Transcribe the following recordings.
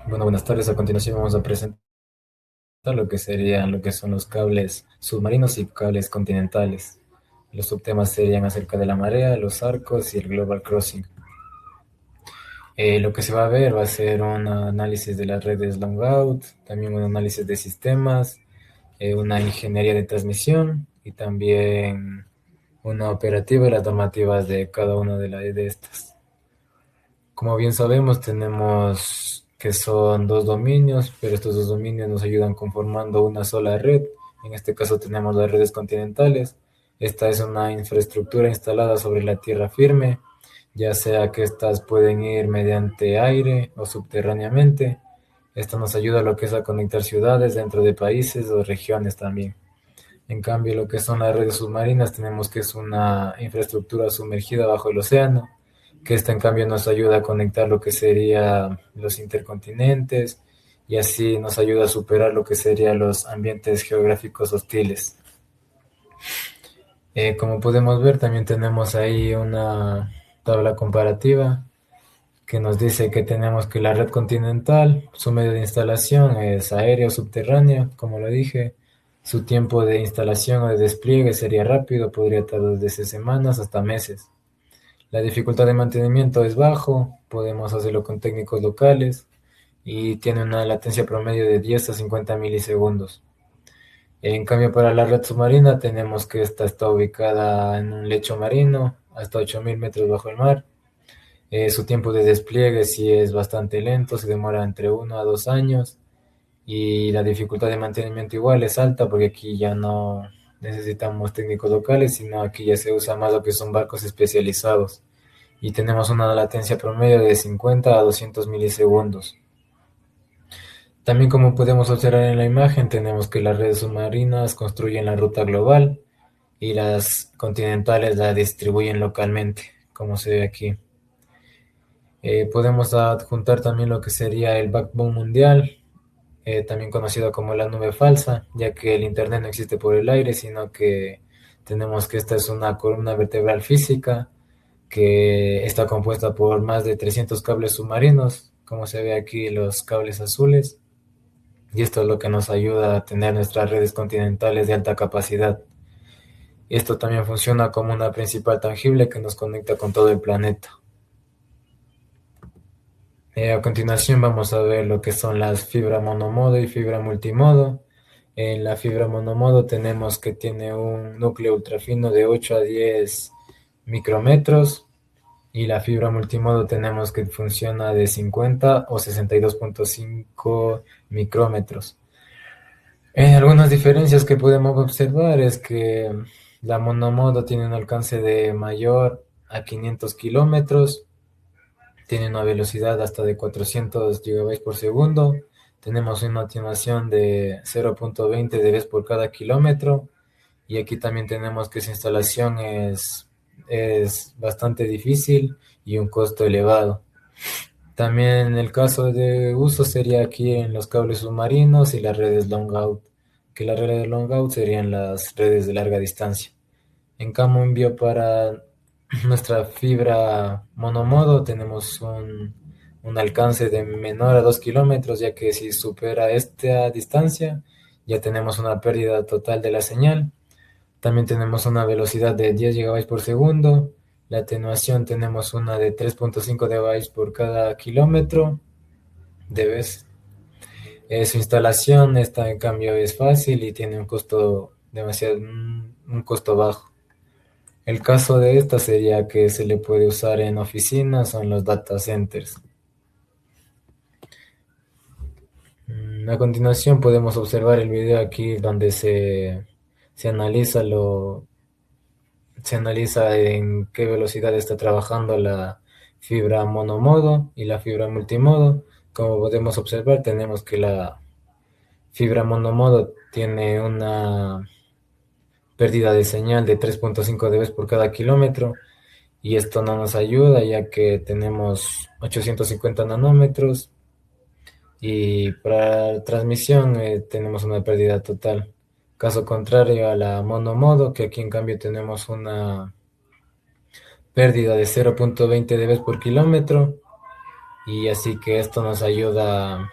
Bueno, buenas tardes. A continuación vamos a presentar lo que son los cables submarinos y cables continentales. Los subtemas serían acerca de la marea, los arcos y el Global Crossing. Lo que se va a ver va a ser un análisis de las redes longout, también un análisis de sistemas, una ingeniería de transmisión y también una operativa y las normativas de cada una de estas. Como bien sabemos, tenemos que son dos dominios, pero estos dos dominios nos ayudan conformando una sola red. En este caso tenemos las redes continentales. Esta es una infraestructura instalada sobre la tierra firme, ya sea que estas pueden ir mediante aire o subterráneamente. Esto nos ayuda a lo que es a conectar ciudades dentro de países o regiones también. En cambio, lo que son las redes submarinas, tenemos que es una infraestructura sumergida bajo el océano, que esta en cambio nos ayuda a conectar lo que sería los intercontinentes y así nos ayuda a superar lo que serían los ambientes geográficos hostiles. Como podemos ver, también tenemos ahí una tabla comparativa que nos dice que tenemos que la red continental, su medio de instalación es aéreo o subterráneo, como lo dije. Su tiempo de instalación o de despliegue sería rápido, podría tardar desde semanas hasta meses. La dificultad de mantenimiento es bajo, podemos hacerlo con técnicos locales y tiene una latencia promedio de 10 a 50 milisegundos. En cambio, para la red submarina tenemos que esta está ubicada en un lecho marino hasta 8.000 metros bajo el mar. Su tiempo de despliegue sí es bastante lento, se demora entre 1 a 2 años y la dificultad de mantenimiento igual es alta porque aquí ya no necesitamos técnicos locales, sino aquí ya se usa más lo que son barcos especializados y tenemos una latencia promedio de 50 a 200 milisegundos. También como podemos observar en la imagen, tenemos que las redes submarinas construyen la ruta global y las continentales la distribuyen localmente, como se ve aquí. Podemos adjuntar también lo que sería el backbone mundial, también conocido como la nube falsa, ya que el Internet no existe por el aire, sino que tenemos que esta es una columna vertebral física que está compuesta por más de 300 cables submarinos, como se ve aquí los cables azules, y esto es lo que nos ayuda a tener nuestras redes continentales de alta capacidad. Y esto también funciona como una principal tangible que nos conecta con todo el planeta. A continuación vamos a ver lo que son las fibra monomodo y fibra multimodo. En la fibra monomodo tenemos que tiene un núcleo ultrafino de 8 a 10 micrómetros y la fibra multimodo tenemos que funciona de 50 o 62.5 micrómetros. Algunas diferencias que podemos observar es que la monomodo tiene un alcance de mayor a 500 kilómetros, tiene una velocidad hasta de 400 gigabytes por segundo. Tenemos una atenuación de 0.20 dB por cada kilómetro. Y aquí también tenemos que su instalación es bastante difícil y un costo elevado. También el caso de uso sería aquí en los cables submarinos y las redes long out, que las redes long out serían las redes de larga distancia. En cambio, para nuestra fibra monomodo tenemos un alcance de menor a 2 kilómetros, ya que si supera esta distancia ya tenemos una pérdida total de la señal. También tenemos una velocidad de 10 gigabytes por segundo. La atenuación tenemos una de 3.5 dB por cada kilómetro de vez. Su instalación esta en cambio es fácil y tiene un costo un costo bajo. El caso de esta sería que se le puede usar en oficinas o en los data centers. A continuación podemos observar el video aquí donde se analiza se analiza en qué velocidad está trabajando la fibra monomodo y la fibra multimodo. Como podemos observar, tenemos que la fibra monomodo tiene una pérdida de señal de 3.5 dB por cada kilómetro y esto no nos ayuda ya que tenemos 850 nanómetros y para transmisión tenemos una pérdida total. Caso contrario a la monomodo, que aquí en cambio tenemos una pérdida de 0.20 dB por kilómetro y así que esto nos ayuda a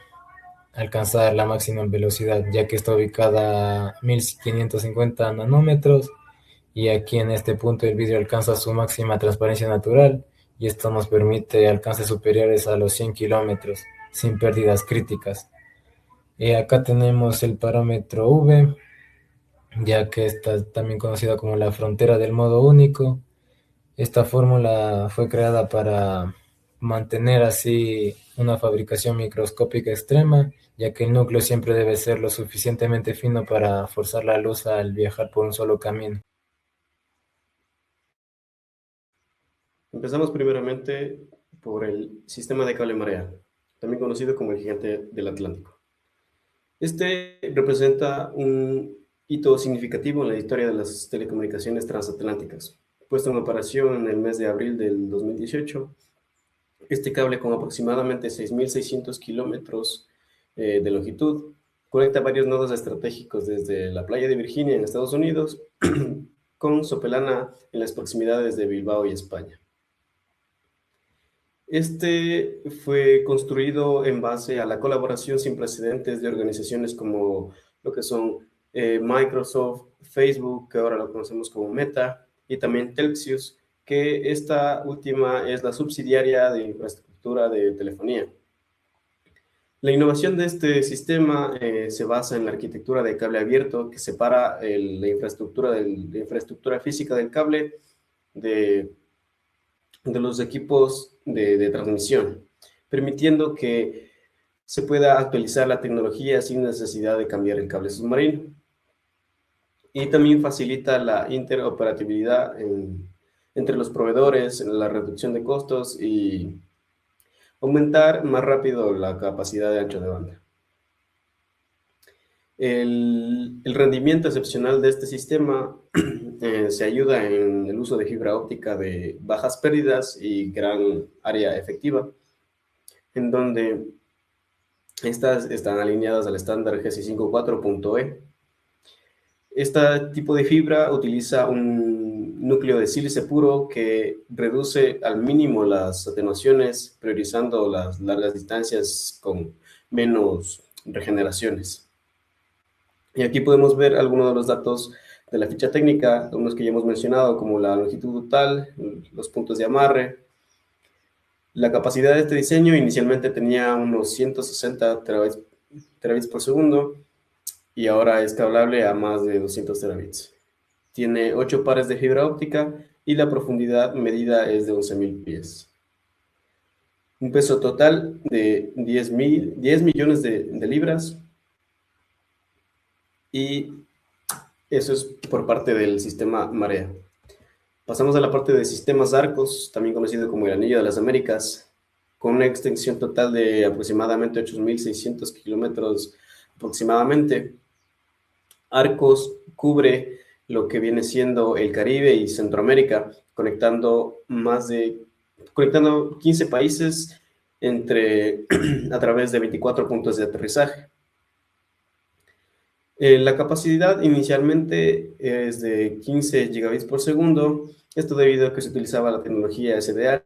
alcanzar la máxima velocidad, ya que está ubicada a 1550 nanómetros y aquí en este punto el vidrio alcanza su máxima transparencia natural y esto nos permite alcances superiores a los 100 kilómetros sin pérdidas críticas. Acá tenemos el parámetro V, ya que está también conocida como la frontera del modo único. Esta fórmula fue creada para mantener así una fabricación microscópica extrema, ya que el núcleo siempre debe ser lo suficientemente fino para forzar la luz al viajar por un solo camino. Empezamos primeramente por el sistema de cable marea, también conocido como el gigante del Atlántico. Este representa un hito significativo en la historia de las telecomunicaciones transatlánticas. Puesto en operación en el mes de abril del 2018, este cable con aproximadamente 6.600 kilómetros de longitud conecta varios nodos estratégicos desde la playa de Virginia en Estados Unidos con Sopelana en las proximidades de Bilbao y España. Este fue construido en base a la colaboración sin precedentes de organizaciones como lo que son Microsoft, Facebook, que ahora lo conocemos como Meta, y también Telxius, que esta última es la subsidiaria de infraestructura de telefonía. La innovación de este sistema se basa en la arquitectura de cable abierto que separa la infraestructura física del cable de los equipos de transmisión, permitiendo que se pueda actualizar la tecnología sin necesidad de cambiar el cable submarino. Y también facilita la interoperabilidad entre los proveedores, la reducción de costos y aumentar más rápido la capacidad de ancho de banda. El rendimiento excepcional de este sistema se ayuda en el uso de fibra óptica de bajas pérdidas y gran área efectiva, en donde estas están alineadas al estándar GC54.E. Este tipo de fibra utiliza un núcleo de sílice puro que reduce al mínimo las atenuaciones, priorizando las largas distancias con menos regeneraciones. Y aquí podemos ver algunos de los datos de la ficha técnica, unos que ya hemos mencionado, como la longitud total, los puntos de amarre. La capacidad de este diseño inicialmente tenía unos 160 terabits por segundo y ahora es cablable a más de 200 terabits. Tiene 8 pares de fibra óptica y la profundidad medida es de 11.000 pies. Un peso total de 10 millones de libras, y eso es por parte del sistema Marea. Pasamos a la parte de sistemas Arcos, también conocido como el Anillo de las Américas, con una extensión total de aproximadamente 8.600 kilómetros aproximadamente. Arcos cubre lo que viene siendo el Caribe y Centroamérica, conectando 15 países a través de 24 puntos de aterrizaje. La capacidad inicialmente es de 15 gigabits por segundo, esto debido a que se utilizaba la tecnología SDH.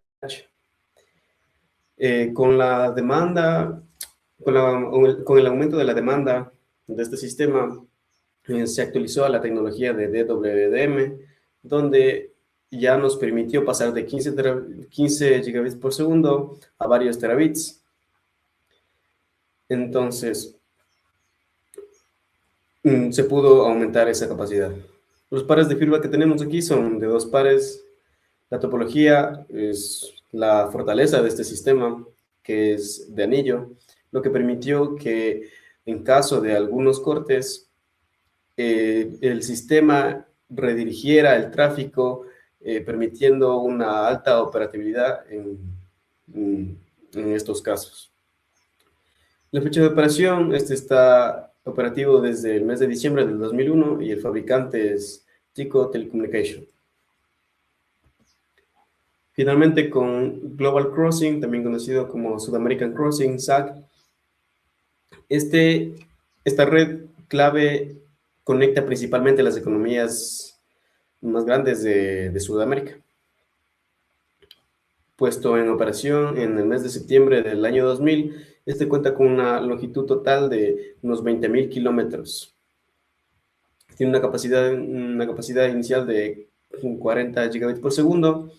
Con la demanda, con el aumento de la demanda de este sistema, se actualizó a la tecnología de DWDM, donde ya nos permitió pasar de 15 gigabits por segundo a varios terabits. Entonces, se pudo aumentar esa capacidad. Los pares de fibra que tenemos aquí son de 2 pares. La topología es la fortaleza de este sistema, que es de anillo, lo que permitió que en caso de algunos cortes, el sistema redirigiera el tráfico, permitiendo una alta operatividad en estos casos. La fecha de operación, este está operativo desde el mes de diciembre del 2001 y el fabricante es Tico Telecommunication. Finalmente, con Global Crossing, también conocido como South American Crossing, SAC, esta red clave conecta principalmente las economías más grandes de Sudamérica. puesto en operación en el mes de septiembre del año 2000. Este cuenta con una longitud total de unos 20.000 kilómetros. Tiene una capacidad inicial de 40 gigabits por segundo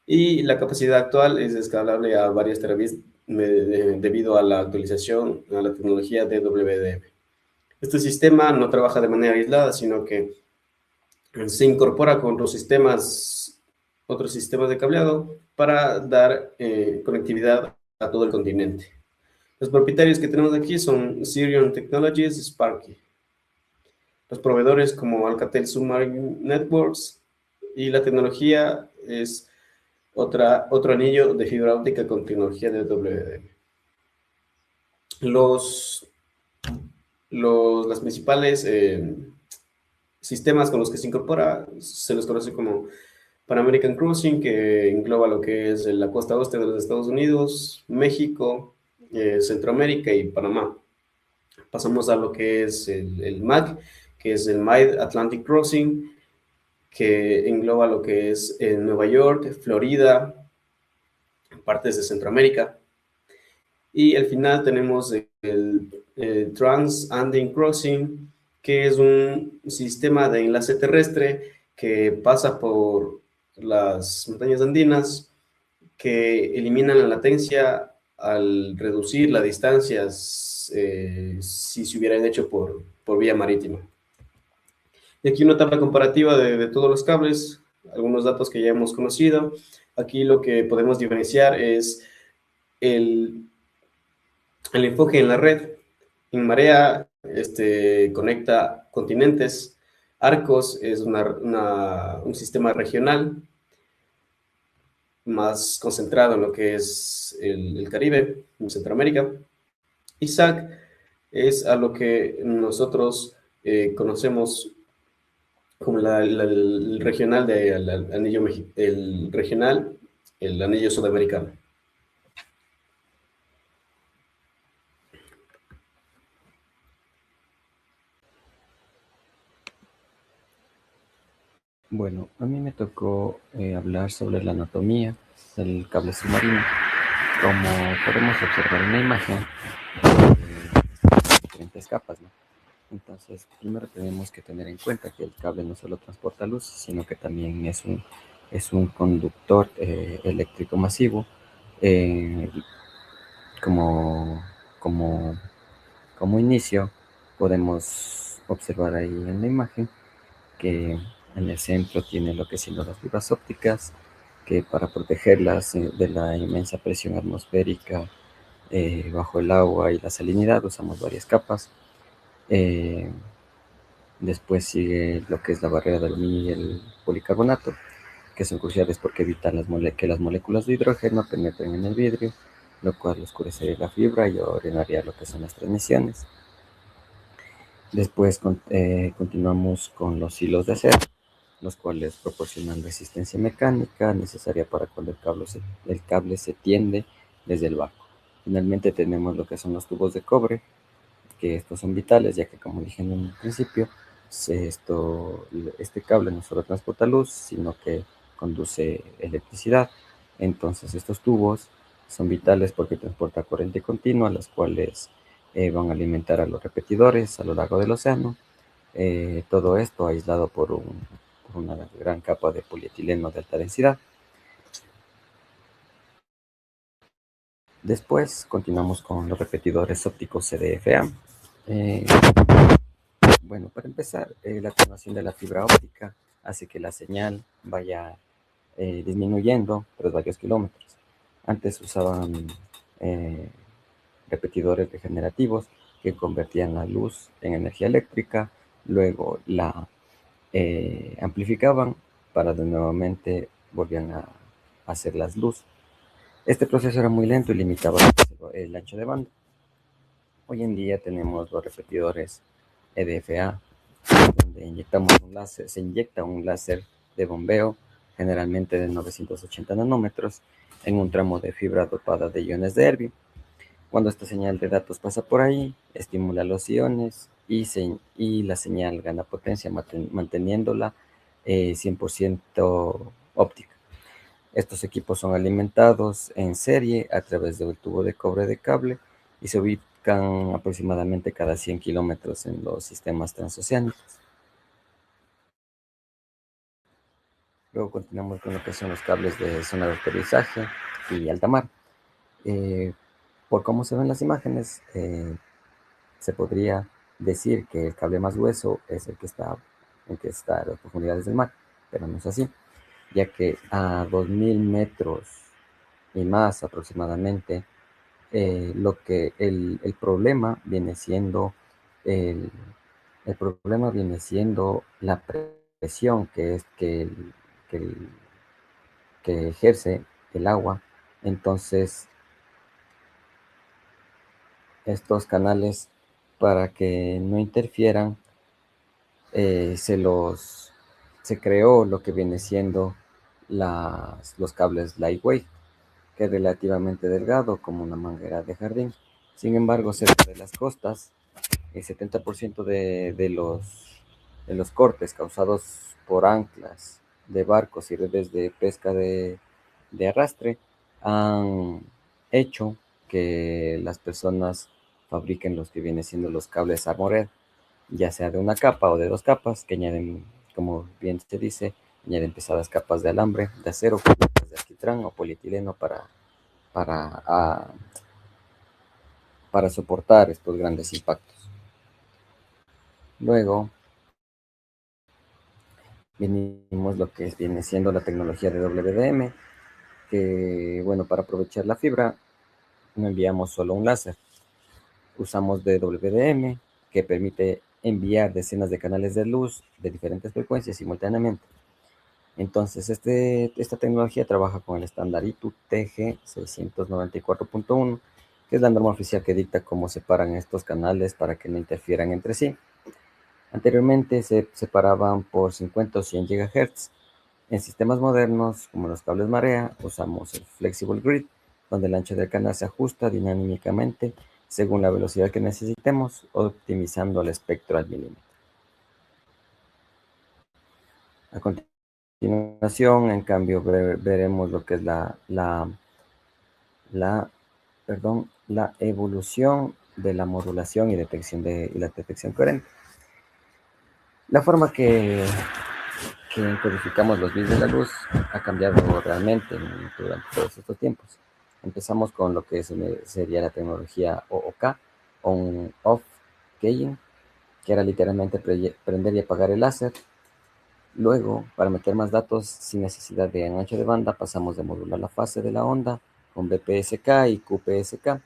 y la capacidad actual es escalable a varias terabits debido a la actualización a la tecnología DWDM. Este sistema no trabaja de manera aislada, sino que se incorpora con otros sistemas de cableado para dar conectividad a todo el continente. Los propietarios que tenemos aquí son Sirion Technologies, Sparky. Los proveedores como Alcatel Submarine Networks, y la tecnología es otro anillo de fibra óptica con tecnología de WDM. Las principales sistemas con los que se incorpora se los conoce como Pan American Crossing, que engloba lo que es la costa oeste de los Estados Unidos, México, Centroamérica y Panamá. Pasamos a lo que es el MAC, que es el Mid Atlantic Crossing, que engloba lo que es Nueva York, Florida, partes de Centroamérica. Y al final tenemos el Trans-Andean Crossing, que es un sistema de enlace terrestre que pasa por las montañas andinas, que eliminan la latencia al reducir las distancias si se hubieran hecho por vía marítima. Y aquí una tabla comparativa de todos los cables, algunos datos que ya hemos conocido. Aquí lo que podemos diferenciar es el enfoque en la red. En marea conecta continentes. Arcos es un sistema regional más concentrado en lo que es el Caribe, en Centroamérica. Y SAC es a lo que nosotros conocemos como el regional el anillo sudamericano. Bueno, a mí me tocó hablar sobre la anatomía del cable submarino. Como podemos observar en la imagen, diferentes capas, ¿no? Entonces, primero tenemos que tener en cuenta que el cable no solo transporta luz, sino que también es un conductor eléctrico masivo. Como, como, como inicio, podemos observar ahí en la imagen que en el centro tiene lo que son las fibras ópticas, que para protegerlas de la inmensa presión atmosférica bajo el agua y la salinidad usamos varias capas. Después sigue lo que es la barrera de aluminio y el policarbonato, que son cruciales porque evitan que las moléculas de hidrógeno penetren en el vidrio, lo cual oscurecería la fibra y ordenaría lo que son las transmisiones. Después continuamos con los hilos de acero, los cuales proporcionan resistencia mecánica necesaria para cuando el cable se tiende desde el barco. Finalmente tenemos lo que son los tubos de cobre, que estos son vitales, ya que como dije en un principio, este cable no solo transporta luz, sino que conduce electricidad. Entonces estos tubos son vitales porque transporta corriente continua, las cuales van a alimentar a los repetidores a lo largo del océano. Todo esto aislado por una gran capa de polietileno de alta densidad. Después continuamos con los repetidores ópticos CDFA. Bueno, para empezar, la activación de la fibra óptica hace que la señal vaya disminuyendo tras varios kilómetros. Antes usaban repetidores regenerativos que convertían la luz en energía eléctrica, luego la amplificaban para de nuevamente volvían a hacer las luz. Este proceso era muy lento y limitaba el ancho de banda. Hoy en día tenemos los repetidores EDFA, donde se inyecta un láser de bombeo, generalmente de 980 nanómetros, en un tramo de fibra dopada de iones de herbio. Cuando esta señal de datos pasa por ahí, estimula los iones y la señal gana potencia, manteniéndola 100% óptica. Estos equipos son alimentados en serie a través de un tubo de cobre de cable y se ubican aproximadamente cada 100 kilómetros en los sistemas transoceánicos. Luego continuamos con lo que son los cables de zona de aterrizaje y alta mar. Por cómo se ven las imágenes, se podría decir que el cable más grueso es el que está a las profundidades del mar, pero no es así, ya que a 2000 metros y más aproximadamente, lo que el problema viene siendo el, el problema viene siendo la presión que, el- que ejerce el agua. Entonces, estos canales, para que no interfieran, se creó lo que viene siendo los cables lightweight, que es relativamente delgado como una manguera de jardín. Sin embargo, cerca de las costas, el 70% de los cortes causados por anclas de barcos y redes de pesca de arrastre han hecho que las personas fabriquen los que vienen siendo los cables armored, ya sea de una capa o de dos capas, que añaden, como bien se dice, añaden pesadas capas de alambre, de acero, cubiertas de alquitrán o polietileno para, ah, para soportar estos grandes impactos. Luego venimos lo que viene siendo la tecnología de WDM, que bueno, para aprovechar la fibra no enviamos solo un láser, usamos DWDM, que permite enviar decenas de canales de luz de diferentes frecuencias simultáneamente. Entonces, esta tecnología trabaja con el estándar ITU TG 694.1, que es la norma oficial que dicta cómo separan estos canales para que no interfieran entre sí. Anteriormente se separaban por 50 o 100 GHz. En sistemas modernos, como los cables marea, usamos el Flexible Grid, donde el ancho del canal se ajusta dinámicamente según la velocidad que necesitemos, optimizando el espectro al milímetro. A continuación, en cambio, veremos lo que es la, la evolución de la modulación y la detección coherente. La forma que codificamos los bits de la luz ha cambiado realmente durante todos estos tiempos. Empezamos con lo que sería la tecnología OOK, On-Off Keying, que era literalmente prender y apagar el láser. Luego, para meter más datos sin necesidad de ancho de banda, pasamos de modular la fase de la onda con BPSK y QPSK.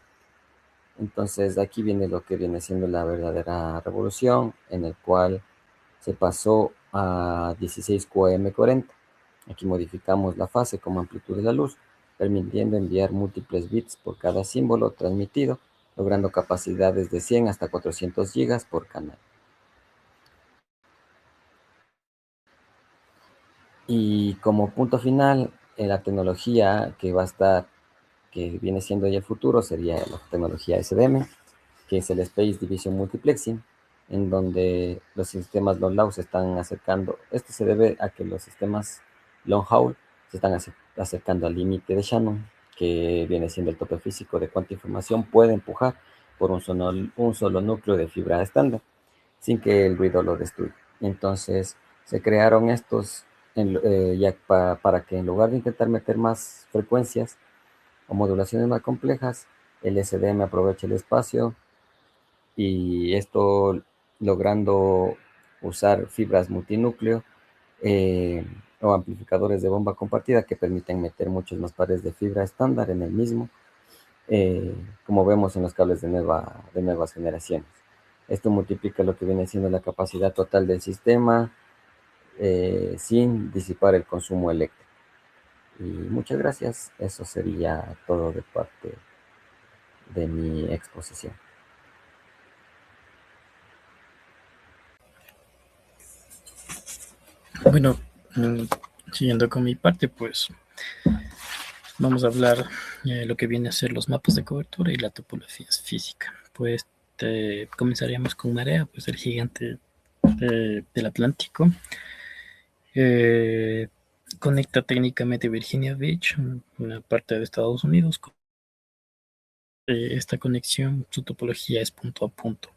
Entonces, de aquí viene lo que viene siendo la verdadera revolución, en el cual se pasó a 16QAM40. Aquí modificamos la fase como amplitud de la luz, permitiendo enviar múltiples bits por cada símbolo transmitido, logrando capacidades de 100 hasta 400 gigas por canal. Y como punto final, la tecnología que va a estar, que viene siendo ya el futuro, sería la tecnología SDM, que es el Space Division Multiplexing, en donde los sistemas long haul se están acercando. Esto se debe a que los sistemas long haul se están acercando al límite de Shannon, que viene siendo el tope físico de cuánta información puede empujar por un solo núcleo de fibra estándar, sin que el ruido lo destruya. Entonces, se crearon estos ya para que en lugar de intentar meter más frecuencias o modulaciones más complejas, el SDM aproveche el espacio y esto logrando usar fibras multinúcleo eh, o amplificadores de bomba compartida que permiten meter muchos más pares de fibra estándar en el mismo, como vemos en los cables de nuevas generaciones. Esto multiplica lo que viene siendo la capacidad total del sistema sin disipar el consumo eléctrico. Y muchas gracias. Eso sería todo de parte de mi exposición. Bueno, siguiendo con mi parte, pues vamos a hablar lo que viene a ser los mapas de cobertura y la topología física. Pues comenzaríamos con Marea, pues el gigante del Atlántico. conecta técnicamente Virginia Beach, una parte de Estados Unidos. Esta conexión, su topología es punto a punto.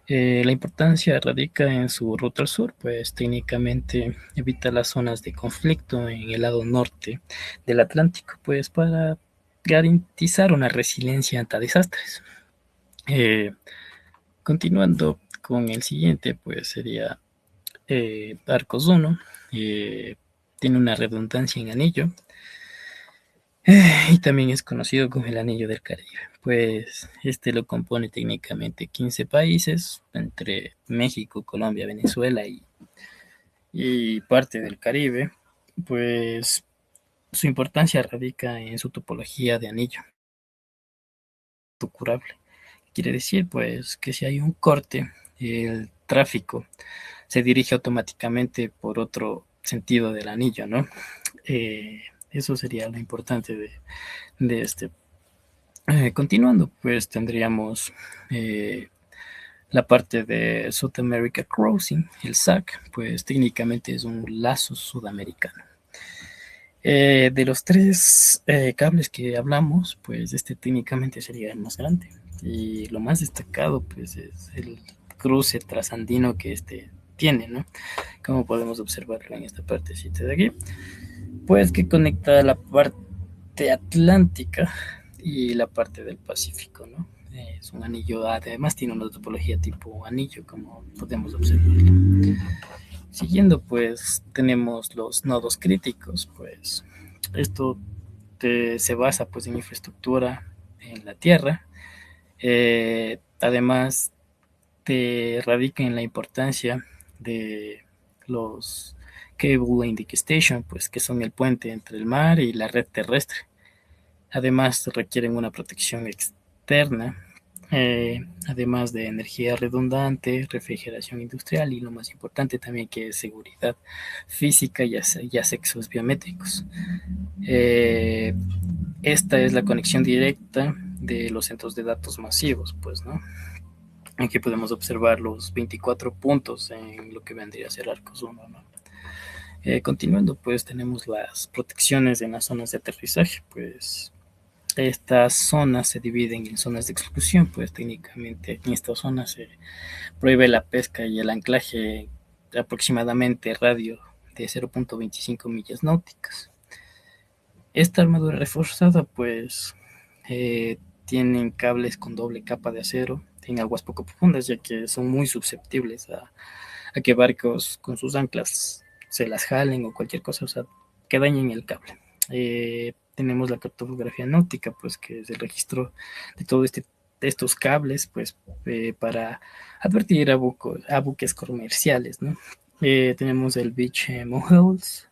La importancia radica en su ruta al sur, pues técnicamente evita las zonas de conflicto en el lado norte del Atlántico, pues para garantizar una resiliencia ante desastres. Continuando con el siguiente, pues sería Arcos 1, tiene una redundancia en anillo, y también es conocido como el Anillo del Caribe. Pues este lo compone técnicamente 15 países, entre México, Colombia, Venezuela y parte del Caribe. Pues su importancia radica en su topología de anillo curable. Quiere decir, pues, que si hay un corte, el tráfico se dirige automáticamente por otro sentido del anillo, ¿no? Eso sería lo importante de este. Continuando, pues tendríamos la parte de South America Crossing, el SAC, pues técnicamente es un lazo sudamericano. De los tres cables que hablamos, pues este técnicamente sería el más grande. Y lo más destacado, pues, es el cruce trasandino que este tiene, ¿no? Como podemos observarlo en esta partecita de aquí. Pues que conecta la parte atlántica y la parte del Pacífico, ¿no? Es un anillo, además tiene una topología tipo anillo, como podemos observar. Siguiendo, pues tenemos los nodos críticos, pues esto se basa pues en infraestructura en la Tierra. Además, te radica en la importancia de los Cable Link Station, pues que son el puente entre el mar y la red terrestre. Además, requieren una protección externa, además de energía redundante, refrigeración industrial y lo más importante también que es seguridad física y accesos biométricos. Esta es la conexión directa de los centros de datos masivos, pues, ¿no? Aquí podemos observar los 24 puntos en lo que vendría a ser Arcos 1, ¿no? Continuando, pues tenemos las protecciones en las zonas de aterrizaje, pues estas zonas se dividen en zonas de exclusión, pues técnicamente en estas zonas se prohíbe la pesca y el anclaje aproximadamente radio de 0.25 millas náuticas. Esta armadura reforzada, pues, tienen cables con doble capa de acero en aguas poco profundas, ya que son muy susceptibles a que barcos con sus anclas se las jalen o cualquier cosa, o sea, que dañen el cable. Tenemos la cartografía náutica, pues, que es el registro de todo de estos cables, pues, para advertir a buques comerciales, ¿no? Tenemos el beach modules,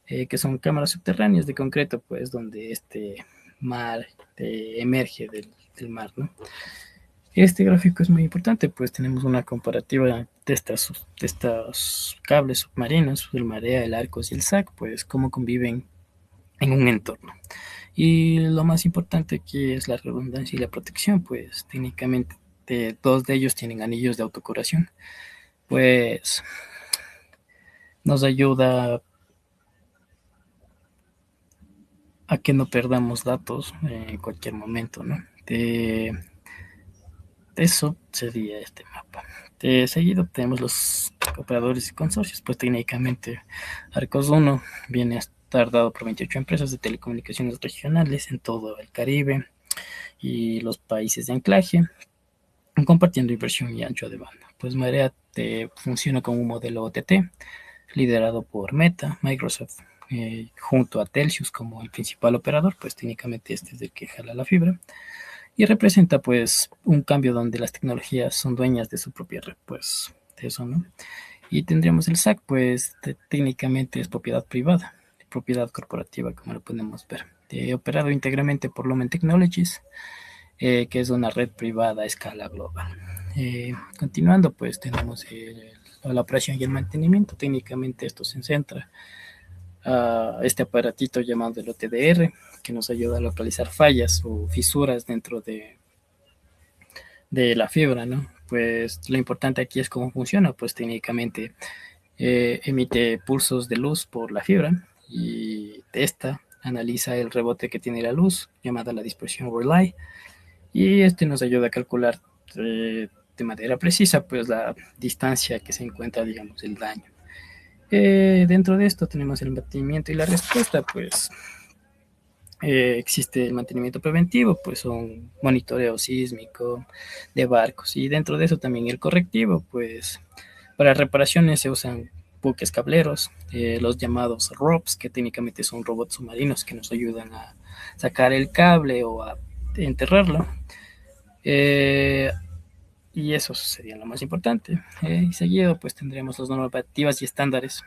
que son cámaras subterráneas de concreto, pues, donde este mar emerge del mar, ¿no? Este gráfico es muy importante, pues tenemos una comparativa de estos cables submarinos, el marea, el arcos y el SAC, pues cómo conviven en un entorno. Y lo más importante aquí es la redundancia y la protección, pues técnicamente dos de ellos tienen anillos de autocuración, pues nos ayuda a que no perdamos datos en cualquier momento, ¿no? Eso sería este mapa. Seguido tenemos los operadores y consorcios, pues técnicamente Arcos 1 viene a estar dado por 28 empresas de telecomunicaciones regionales en todo el Caribe y los países de anclaje, compartiendo inversión y ancho de banda. Pues Marea funciona como un modelo OTT, liderado por Meta, Microsoft, junto a Telxius como el principal operador, pues técnicamente este es el que jala la fibra. Y representa pues un cambio donde las tecnologías son dueñas de su propia red, pues de eso, ¿no? Y tendríamos el SAC, pues técnicamente es propiedad privada, propiedad corporativa, como lo podemos ver, operado íntegramente por Lumen Technologies, que es una red privada a escala global. Continuando, pues tenemos la operación y el mantenimiento. Técnicamente esto se centra a este aparatito llamado el OTDR, que nos ayuda a localizar fallas o fisuras dentro de la fibra, ¿no? Pues lo importante aquí es cómo funciona, pues técnicamente emite pulsos de luz por la fibra y esta analiza el rebote que tiene la luz, llamada la dispersión Rayleigh, y este nos ayuda a calcular de manera precisa pues la distancia que se encuentra, digamos, el daño. Dentro de esto tenemos el mantenimiento y la respuesta, pues existe el mantenimiento preventivo, pues son monitoreo sísmico de barcos, y dentro de eso también el correctivo, pues para reparaciones se usan buques cableros, los llamados ROPS, que técnicamente son robots submarinos que nos ayudan a sacar el cable o a enterrarlo. Eh, y eso sería lo más importante. Y seguido, pues tendremos las normativas y estándares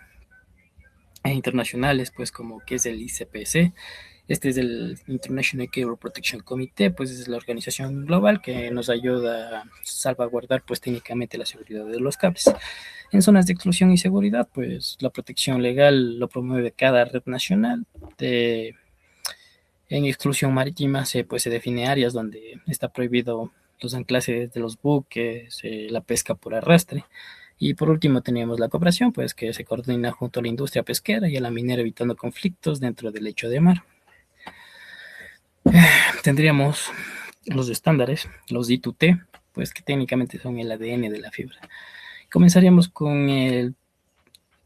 internacionales, pues como que es el ICPC. Este es el International Cable Protection Committee, pues es la organización global que nos ayuda a salvaguardar pues técnicamente la seguridad de los cables. En zonas de exclusión y seguridad, pues la protección legal lo promueve cada red nacional. En exclusión marítima pues, se define áreas donde está prohibido los anclajes de los buques, la pesca por arrastre. Y por último tenemos la cooperación, pues que se coordina junto a la industria pesquera y a la minera, evitando conflictos dentro del lecho de mar. Tendríamos los estándares, los D2T, pues que técnicamente son el ADN de la fibra. Comenzaríamos con el,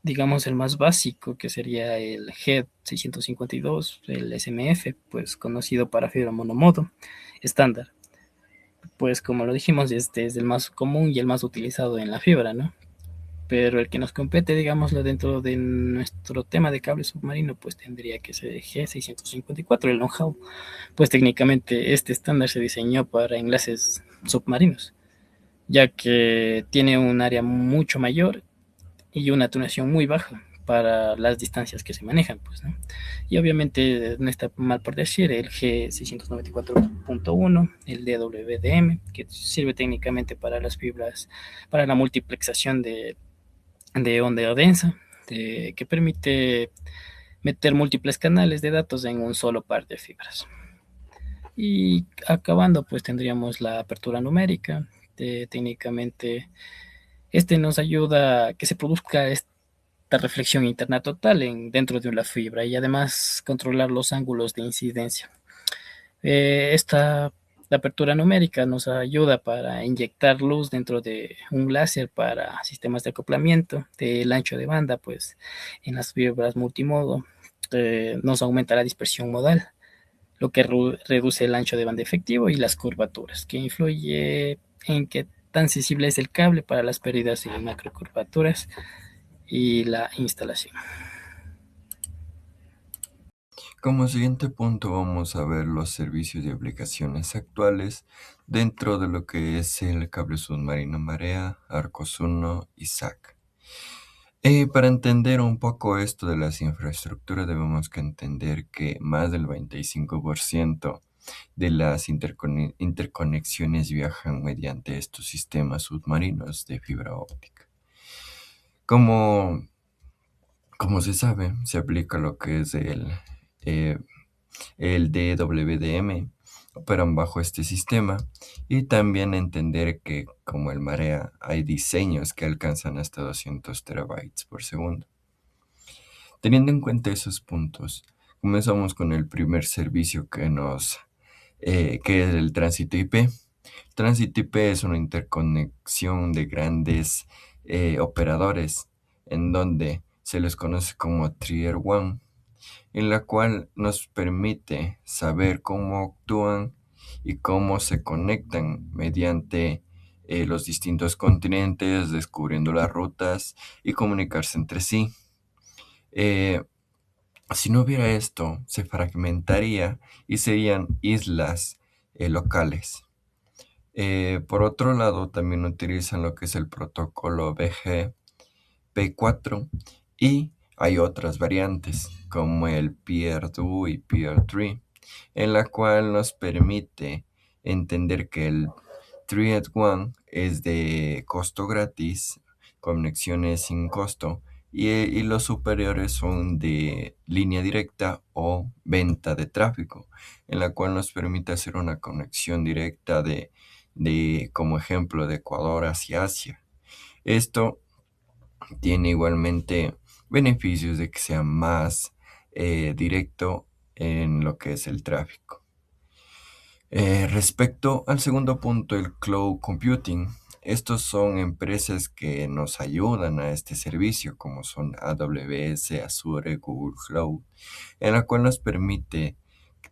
digamos, el más básico, que sería el GED 652, el SMF, pues conocido para fibra monomodo estándar. Pues como lo dijimos, este es el más común y el más utilizado en la fibra, ¿no? Pero el que nos compete, digámoslo, dentro de nuestro tema de cable submarino, pues tendría que ser el G654, el know-how. Pues técnicamente este estándar se diseñó para enlaces submarinos, ya que tiene un área mucho mayor y una atenuación muy baja para las distancias que se manejan, pues, ¿no? Y obviamente no está mal por decir el G694.1, el DWDM, que sirve técnicamente para las fibras, para la multiplexación de onda densa, que permite meter múltiples canales de datos en un solo par de fibras. Y acabando, pues tendríamos la apertura numérica. Técnicamente, este nos ayuda a que se produzca esta reflexión interna total dentro de una fibra, y además controlar los ángulos de incidencia. La apertura numérica nos ayuda para inyectar luz dentro de un láser para sistemas de acoplamiento del ancho de banda, pues en las fibras multimodo. Nos aumenta la dispersión modal, lo que reduce el ancho de banda efectivo y las curvaturas, que influye en qué tan sensible es el cable para las pérdidas y macrocurvaturas y la instalación. Como siguiente punto vamos a ver los servicios y aplicaciones actuales dentro de lo que es el cable submarino Marea, Arcos 1 y SAC. Para entender un poco esto de las infraestructuras debemos que entender que más del 25% de las interconexiones viajan mediante estos sistemas submarinos de fibra óptica. Como se sabe, se aplica lo que es el DWDM, operan bajo este sistema, y también entender que como el Marea hay diseños que alcanzan hasta 200 terabytes por segundo. Teniendo en cuenta esos puntos, comenzamos con el primer servicio que es el tránsito IP. Tránsito IP es una interconexión de grandes operadores en donde se les conoce como Tier 1, en la cual nos permite saber cómo actúan y cómo se conectan mediante los distintos continentes, descubriendo las rutas y comunicarse entre sí. Si no hubiera esto, se fragmentaría y serían islas locales. Por otro lado, también utilizan lo que es el protocolo BGP4, y hay otras variantes como el Peer-2 y Peer-3, en la cual nos permite entender que el Thread 1 es de costo gratis, conexiones sin costo, y los superiores son de línea directa o venta de tráfico, en la cual nos permite hacer una conexión directa como ejemplo, de Ecuador hacia Asia. Esto tiene igualmente beneficios de que sea más directo en lo que es el tráfico. Respecto al segundo punto, el cloud computing, estos son empresas que nos ayudan a este servicio, como son AWS, Azure, Google Cloud, en la cual nos permite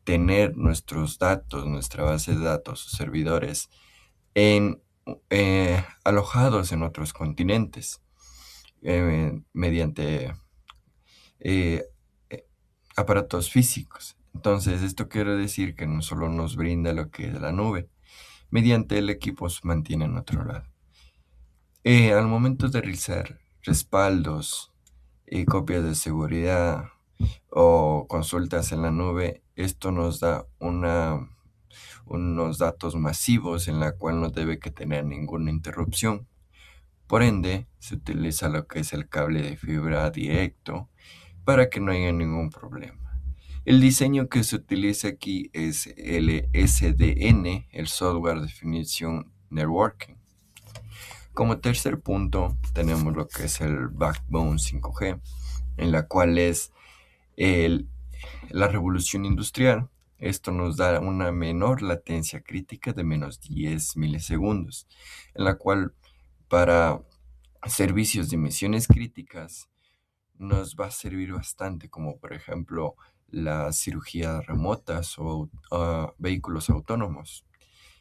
tener nuestros datos, nuestra base de datos o servidores en, alojados en otros continentes mediante eh, eh, aparatos físicos. Entonces, esto quiere decir que no solo nos brinda lo que es la nube, mediante el equipo se mantiene en otro lado. Al momento de realizar respaldos y copias de seguridad o consultas en la nube, esto nos da unos datos masivos en la cual no debe que tener ninguna interrupción. Por ende, se utiliza lo que es el cable de fibra directo para que no haya ningún problema. El diseño que se utiliza aquí es el SDN, el Software Definition Networking. Como tercer punto, tenemos lo que es el Backbone 5G, en la cual es la revolución industrial. Esto nos da una menor latencia crítica de menos 10 milisegundos, en la cual para servicios de misiones críticas nos va a servir bastante, como por ejemplo las cirugías remotas o vehículos autónomos,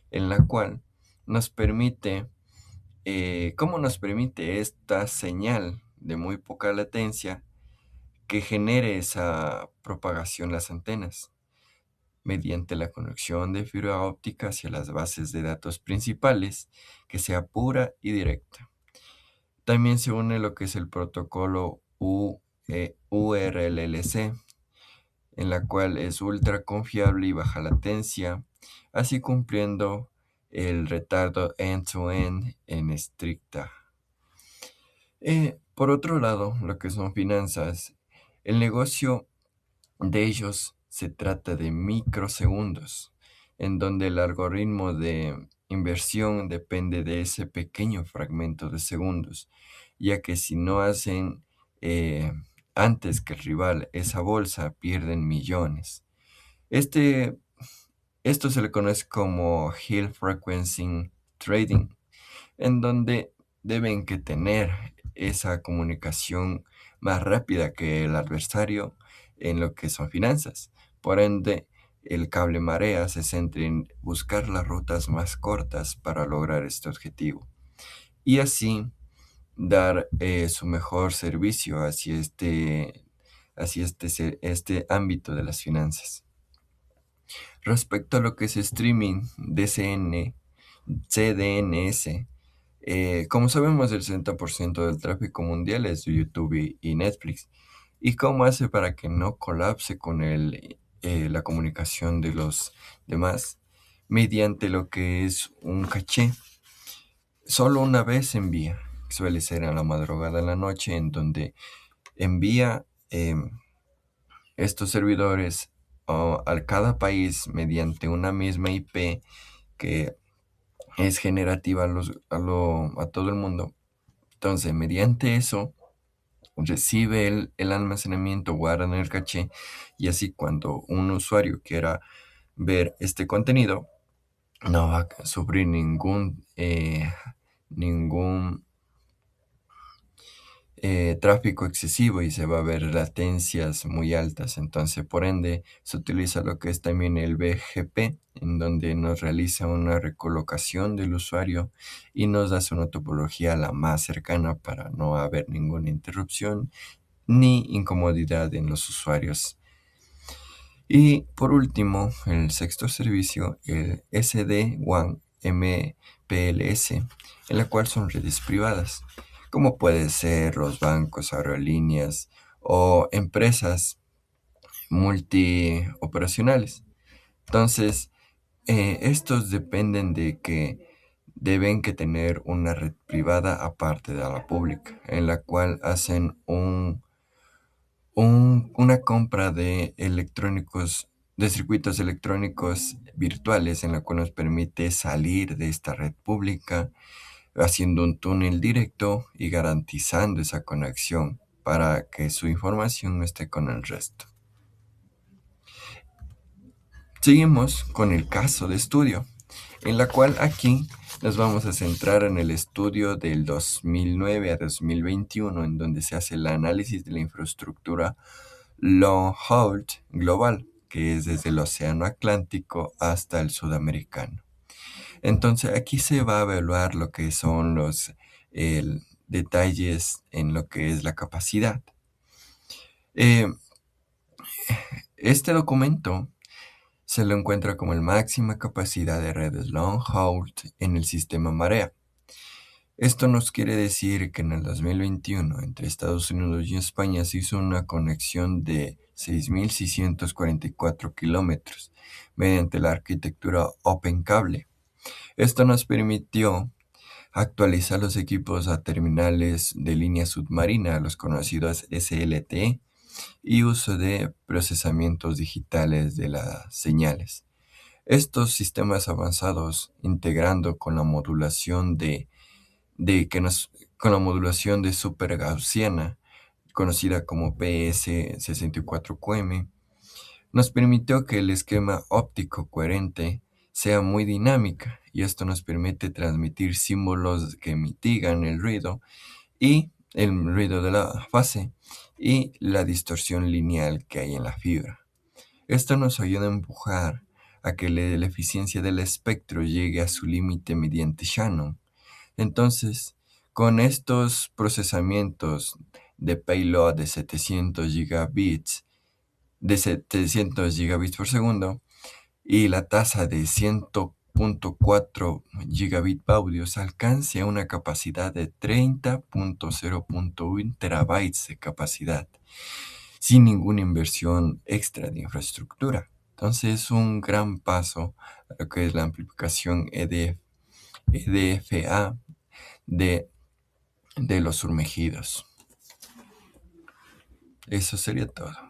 en la cual nos permite, ¿cómo nos permite esta señal de muy poca latencia que genere esa propagación las antenas? Mediante la conexión de fibra óptica hacia las bases de datos principales, que sea pura y directa. También se une lo que es el protocolo URLLC, en la cual es ultra confiable y baja latencia, así cumpliendo el retardo end-to-end en estricta. Por otro lado, lo que son finanzas, el negocio de ellos se trata de microsegundos, en donde el algoritmo de inversión depende de ese pequeño fragmento de segundos, ya que si no hacen antes que el rival esa bolsa, pierden millones. Esto se le conoce como Hill Frequency Trading, en donde deben que tener esa comunicación más rápida que el adversario en lo que son finanzas. Por ende, el cable marea se centra en buscar las rutas más cortas para lograr este objetivo y así dar su mejor servicio hacia este ámbito de las finanzas. Respecto a lo que es streaming, CDNS, como sabemos, el 60% del tráfico mundial es de YouTube y Netflix. ¿Y cómo hace para que no colapse con la comunicación de los demás? Mediante lo que es un caché. Solo una vez envía, suele ser a la madrugada de la noche, en donde envía estos servidores a cada país mediante una misma IP que es generativa a todo el mundo. Entonces, mediante eso, recibe el almacenamiento, guarda en el caché, y así cuando un usuario quiera ver este contenido, no va a sufrir ningún tráfico excesivo y se va a ver latencias muy altas. Entonces, por ende, se utiliza lo que es también el BGP, en donde nos realiza una recolocación del usuario y nos hace una topología la más cercana para no haber ninguna interrupción ni incomodidad en los usuarios. Y por último, el sexto servicio, el SD-WAN MPLS, en la cual son redes privadas, como pueden ser los bancos, aerolíneas o empresas multioperacionales. Entonces, estos dependen de que deben que tener una red privada aparte de la pública, en la cual hacen una compra de circuitos electrónicos virtuales, en la cual nos permite salir de esta red pública haciendo un túnel directo y garantizando esa conexión para que su información no esté con el resto. Seguimos con el caso de estudio, en la cual aquí nos vamos a centrar en el estudio del 2009 a 2021, en donde se hace el análisis de la infraestructura long-haul global, que es desde el Océano Atlántico hasta el Sudamericano. Entonces, aquí se va a evaluar lo que son los detalles en lo que es la capacidad. Eh, este documento se lo encuentra como la máxima capacidad de redes long haul en el sistema Marea. Esto nos quiere decir que en el 2021 entre Estados Unidos y España se hizo una conexión de 6.644 kilómetros mediante la arquitectura Open Cable. Esto nos permitió actualizar los equipos a terminales de línea submarina, los conocidos SLTE, y uso de procesamientos digitales de las señales. Estos sistemas avanzados, integrando con la modulación con la modulación de supergaussiana, conocida como PS64QM, nos permitió que el esquema óptico coherente sea muy dinámica y esto nos permite transmitir símbolos que mitigan el ruido de la fase y la distorsión lineal que hay en la fibra. Esto nos ayuda a empujar a que la eficiencia del espectro llegue a su límite mediante Shannon. Entonces, con estos procesamientos de payload de 700 gigabits por segundo y la tasa de 100.4 gigabit por audio, se alcance a una capacidad de 30.0.1 terabytes de capacidad, sin ninguna inversión extra de infraestructura. Entonces es un gran paso a lo que es la amplificación EDFA de los sumergidos. Eso sería todo.